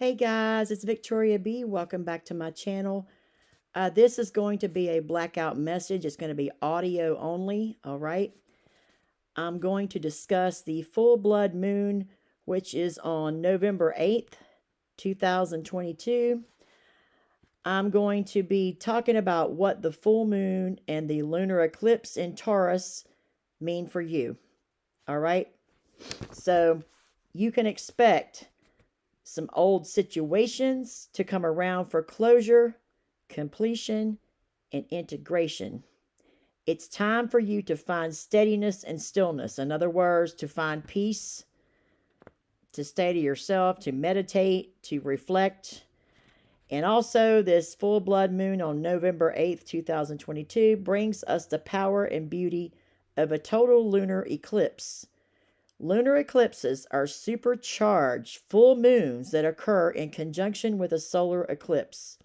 Hey guys, it's Victoria B. Welcome back to my channel. This is going to be a blackout message. It's going to be audio only, all right? I'm going to discuss the full blood moon, which is on November 8th, 2022. I'm going to be talking about what the full moon and the lunar eclipse in Taurus mean for you, all right? So you can expect some old situations to come around for closure, completion, and integration. It's time for you to find steadiness and stillness. In other words, to find peace, to stay to yourself, to meditate, to reflect. And also, this full blood moon on November 8th, 2022, brings us the power and beauty of a total lunar eclipse. Lunar eclipses are supercharged full moons that occur in conjunction with a solar eclipse.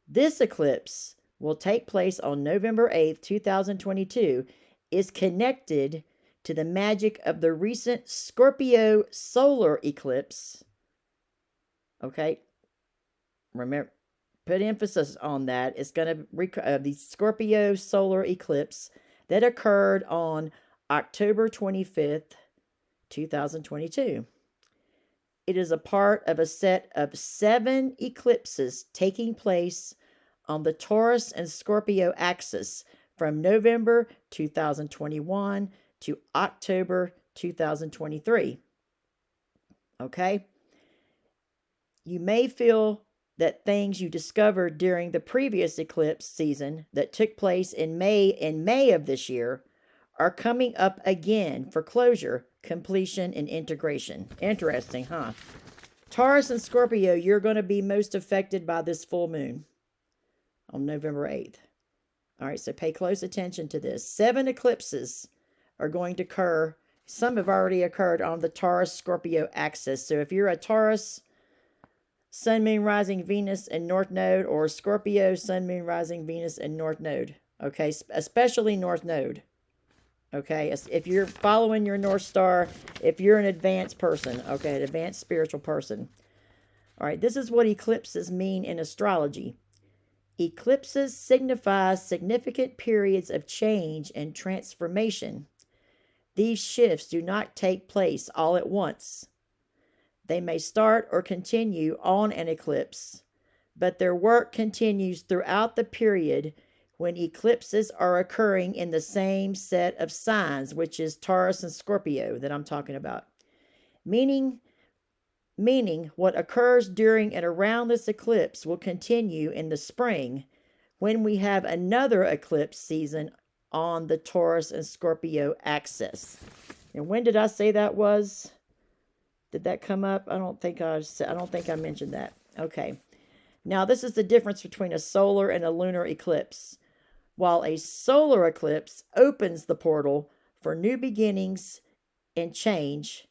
This eclipse will take place on November 8th, 2022, is connected to the magic of the recent Scorpio solar eclipse. Okay, remember, put emphasis on that. It's going to the Scorpio solar eclipse that occurred on October 25th, 2022. It is a part of a set of 7 eclipses taking place on the Taurus and Scorpio axis from November 2021 to October 2023. Okay? You may feel that things you discovered during the previous eclipse season that took place in May of this year are coming up again for closure, completion, and integration. Interesting, huh? Taurus and Scorpio, you're going to be most affected by this full moon on November 8th. All right, so pay close attention to this. 7 eclipses are going to occur. Some have already occurred on the Taurus-Scorpio axis. So if you're a Taurus, Sun, Moon, Rising, Venus, and North Node, or Scorpio, Sun, Moon, Rising, Venus, and North Node, okay, especially North Node. Okay, if you're following your North Star, if you're an advanced person, okay, an advanced spiritual person. All right, this is what eclipses mean in astrology. Eclipses signify significant periods of change and transformation. These shifts do not take place all at once. They may start or continue on an eclipse, but their work continues throughout the period when eclipses are occurring in the same set of signs, which is Taurus and Scorpio that I'm talking about. Meaning what occurs during and around this eclipse will continue in the spring when we have another eclipse season on the Taurus and Scorpio axis. And when did I say that was? Did that come up? I don't think I mentioned that. Okay. Now, this is the difference between a solar and a lunar eclipse. While a solar eclipse opens the portal for new beginnings and change,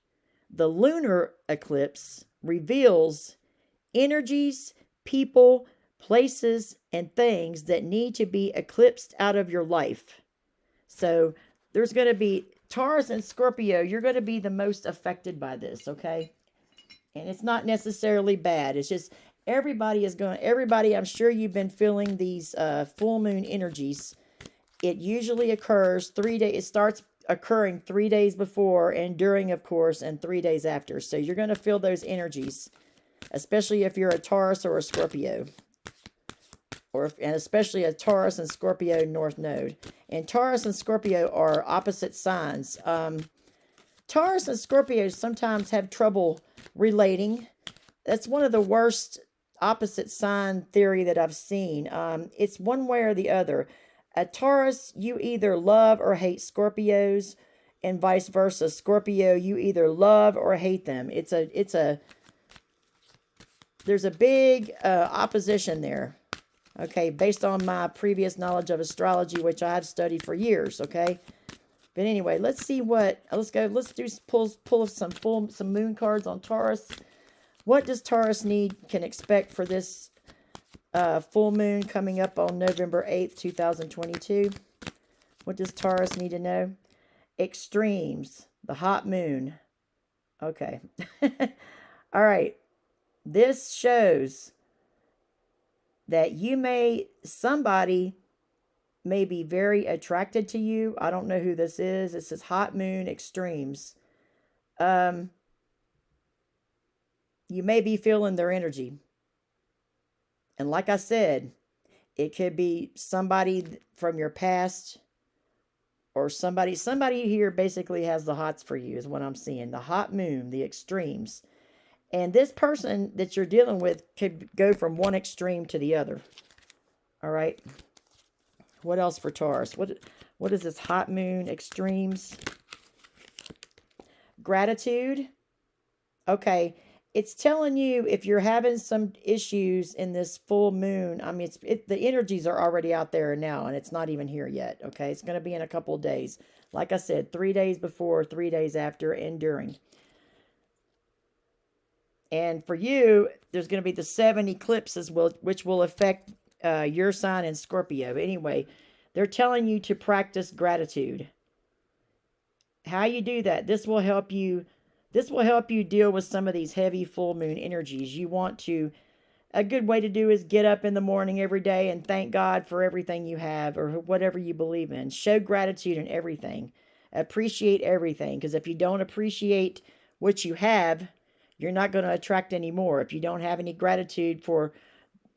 the lunar eclipse reveals energies, people, places, and things that need to be eclipsed out of your life. So there's going to be Taurus and Scorpio, you're going to be the most affected by this, okay? And it's not necessarily bad. It's just everybody, I'm sure you've been feeling these full moon energies. It usually occurs 3 days, it starts occurring 3 days before and during, of course, and 3 days after. So you're going to feel those energies, especially if you're a Taurus or a Scorpio. And especially a Taurus and Scorpio North Node. And Taurus and Scorpio are opposite signs. Taurus and Scorpio sometimes have trouble relating. That's one of the worst opposite sign theory that I've seen. It's one way or the other. A Taurus, you either love or hate Scorpios, and vice versa. Scorpio, you either love or hate them. There's a big opposition there. Okay, based on my previous knowledge of astrology, which I've studied for years, okay? But anyway, let's pull some moon cards on Taurus. What does Taurus can expect for this full moon coming up on November 8th, 2022? What does Taurus need to know? Extremes, the hot moon. Okay. All right. This shows that somebody may be very attracted to you. I don't know who this is. This is hot moon extremes. You may be feeling their energy. And like I said, it could be somebody from your past, or somebody here basically has the hots for you, is what I'm seeing. The hot moon, the extremes. And this person that you're dealing with could go from one extreme to the other. All right. What else for Taurus? What is this hot moon extremes? Gratitude. Okay. It's telling you if you're having some issues in this full moon. I mean, the energies are already out there now, and it's not even here yet. Okay. It's going to be in a couple of days. Like I said, 3 days before, 3 days after, and during. And for you, there's going to be the 7 eclipses, which will affect your sign in Scorpio. Anyway, they're telling you to practice gratitude. How you do that, this will help you deal with some of these heavy full moon energies. A good way to do is get up in the morning every day and thank God for everything you have or whatever you believe in. Show gratitude in everything. Appreciate everything, because if you don't appreciate what you have, you're not going to attract any more. If you don't have any gratitude for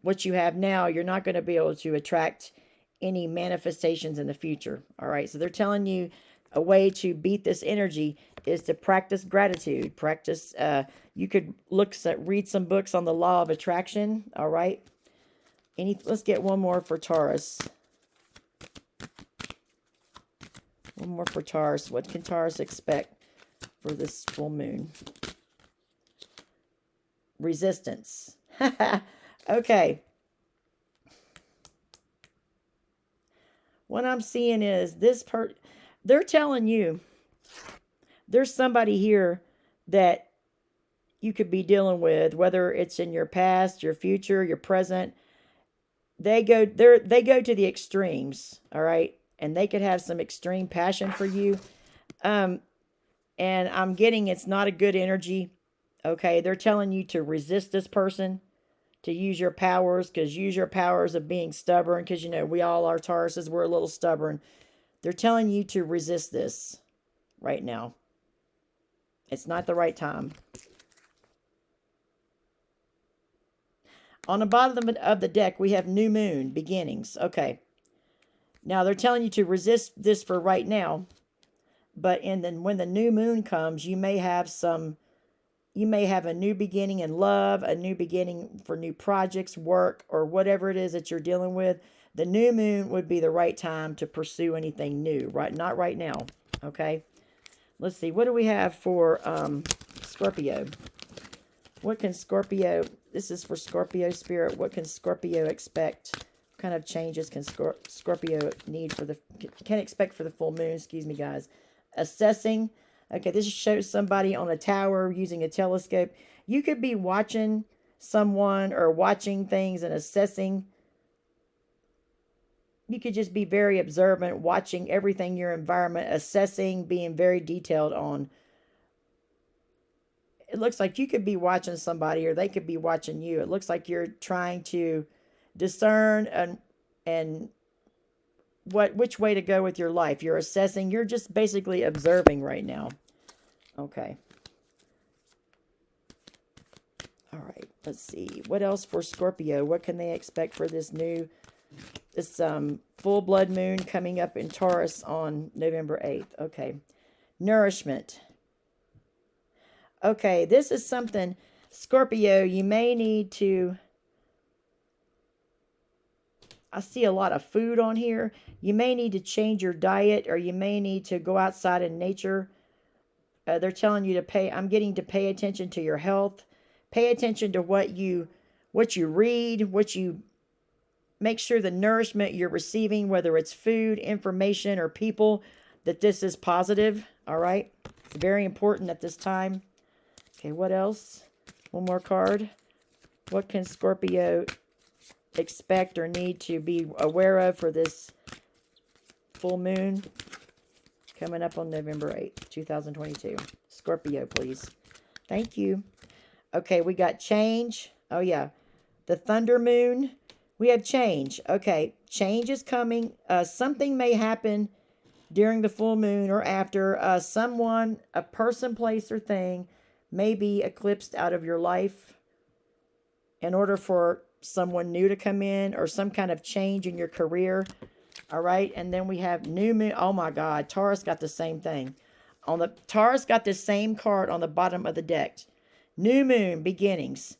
what you have now, you're not going to be able to attract any manifestations in the future. All right. So they're telling you a way to beat this energy is to practice gratitude. You could read some books on the law of attraction. All right. Let's get one more for Taurus. One more for Taurus. What can Taurus expect for this full moon? Resistance. Okay. What I'm seeing is they're telling you there's somebody here that you could be dealing with, whether it's in your past, your future, your present. They go to the extremes, all right? And they could have some extreme passion for you. And I'm getting it's not a good energy. Okay, they're telling you to resist this person, to use your powers, use your powers of being stubborn, because we all are Tauruses, we're a little stubborn. They're telling you to resist this right now. It's not the right time. On the bottom of the deck, we have new moon beginnings. Okay. Now they're telling you to resist this for right now, but when the new moon comes, you may have a new beginning in love, a new beginning for new projects, work, or whatever it is that you're dealing with. The new moon would be the right time to pursue anything new, right? Not right now, okay? Let's see. What do we have for Scorpio? What can Scorpio, this is for Scorpio spirit, what can Scorpio expect? What kind of changes can Scorpio can expect for the full moon? Excuse me, guys. Assessing. Okay, this shows somebody on a tower using a telescope. You could be watching someone or watching things and assessing. You could just be very observant, watching everything, your environment, assessing, being very detailed on. It looks like you could be watching somebody or they could be watching you. It looks like you're trying to discern and which way to go with your life. You're assessing. You're just basically observing right now. Okay. All right. Let's see. What else for Scorpio? What can they expect for this full blood moon coming up in Taurus on November 8th? Okay. Nourishment. Okay. This is something, Scorpio, you may need to... I see a lot of food on here. You may need to change your diet, or you may need to go outside in nature. They're telling you I'm getting to pay attention to your health. Pay attention to what you read, make sure the nourishment you're receiving, whether it's food, information, or people, that this is positive. All right. It's very important at this time. Okay. What else? One more card. What can Scorpio expect or need to be aware of for this full moon coming up on November 8th, 2022. Scorpio, please. Thank you. Okay, we got change. Oh, yeah. The thunder moon. We have change. Okay, change is coming. Something may happen during the full moon or after. Someone, a person, place, or thing may be eclipsed out of your life in order for someone new to come in or some kind of change in your career. All right, and then we have new moon. Oh my God, Taurus got the same thing. Taurus got the same card on the bottom of the deck. New moon beginnings.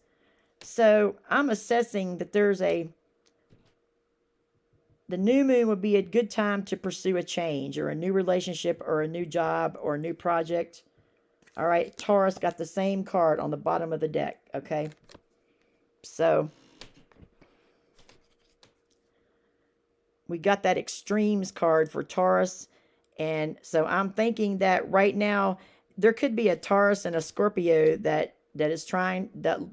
So I'm assessing that the new moon would be a good time to pursue a change or a new relationship or a new job or a new project. All right, Taurus got the same card on the bottom of the deck, okay? So we got that extremes card for Taurus. And so I'm thinking that right now there could be a Taurus and a Scorpio that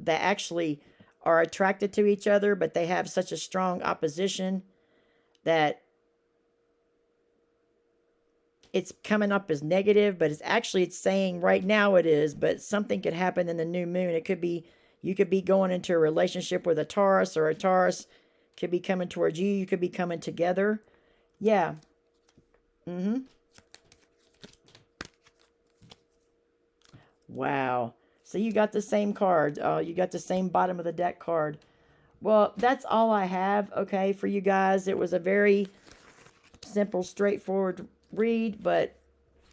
actually are attracted to each other, but they have such a strong opposition that it's coming up as negative, but it's saying right now it is, but something could happen in the new moon. It could be, you could be going into a relationship with a Taurus, or a Taurus could be coming towards you. You could be coming together. Yeah. Wow. So you got the same card. You got the same bottom of the deck card. Well, that's all I have, okay, for you guys. It was a very simple, straightforward read, but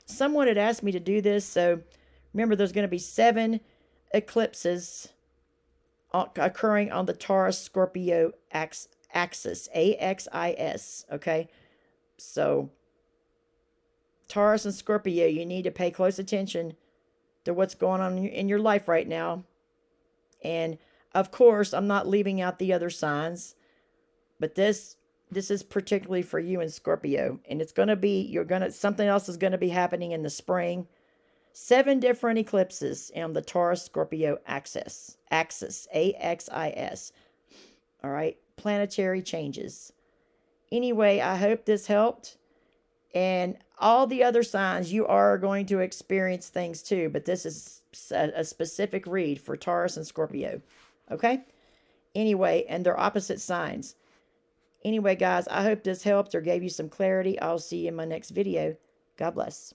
someone had asked me to do this. So remember, there's going to be 7 eclipses occurring on the Taurus Scorpio axis, AXIS, okay? So Taurus and Scorpio, you need to pay close attention to what's going on in your life right now. And of course, I'm not leaving out the other signs, but this is particularly for you in Scorpio, and it's going to be, something else is going to be happening in the spring. 7 different eclipses on the Taurus Scorpio axis, AXIS. All right, planetary changes. Anyway, I hope this helped. And all the other signs, you are going to experience things too, but this is a specific read for Taurus and Scorpio. Okay? Anyway, and they're opposite signs. Anyway, guys, I hope this helped or gave you some clarity. I'll see you in my next video. God bless.